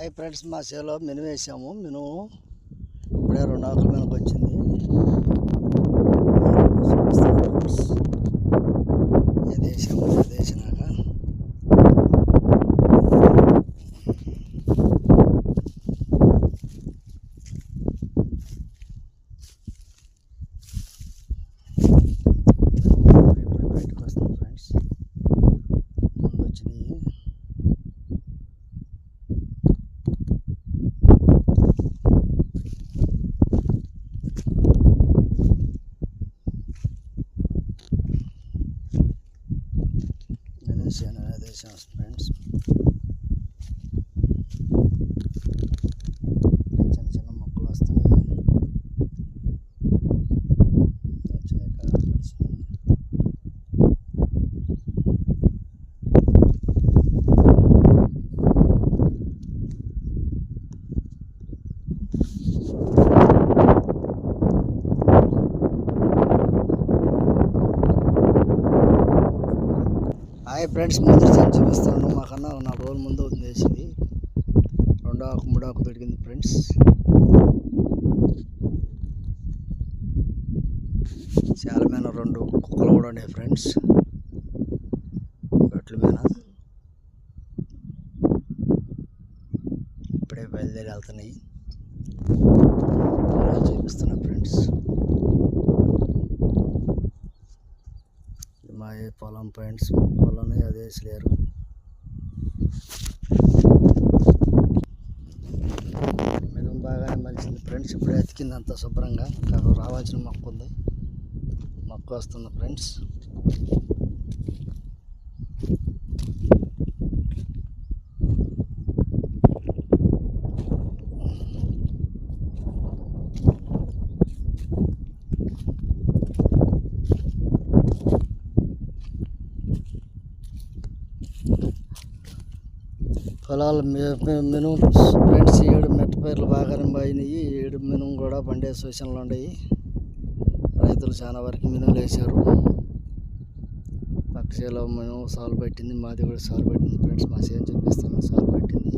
Hi friends, మా చేలో మినుము వేసాము. మినుము ఇప్పుడే 2 ఆకుల మీదకి వచ్చింది. ఇది వేసాము. ఇది వేసినాక ఇప్పుడు బయటకు వస్తుంది ఫ్రెండ్స్. ముందు వచ్చినాయి. వేసాం ఫ్రెండ్స్. చిన్న చిన్న మొక్కలు వస్తున్నాయి. హాయ్ ఫ్రెండ్స్, ముందు చూపిస్తాను. మాకన్నా 4 రోజుల ముందు వేసింది. 2 ఆకు 3 ఆకు దొరికింది ఫ్రెండ్స్. చాలా మీద 2 కుక్కలు కూడా ఉన్నాయి ఫ్రెండ్స్. గట్ల మీద ఇప్పుడే బయలుదేరి వెళ్తున్నాయి. చూపిస్తున్నా ఫ్రెండ్స్. మా పొలం ఫ్రెండ్స్, పొలం అదే వేసలేరు. మినుము బాగానే మలిచింది ఫ్రెండ్స్. ఇప్పుడే ఎతికింది అంత శుభ్రంగా. రావాల్సిన మొక్క ఉంది, మొక్క వస్తుంది ఫ్రెండ్స్. పొలాలు మినుము ఫ్రెండ్స్ 7 మెట్టపైర్లు బాగానే పోయినాయి. 7 మినుము కూడా పండే సూచనలు ఉన్నాయి. రైతులు చాలా వరకు మినుములు వేశారు. పక్క చేలో మినుము సాలు పట్టింది. మాది కూడా సాలు పట్టింది ఫ్రెండ్స్. మా చేను చూపిస్తాను, సాలు పట్టింది.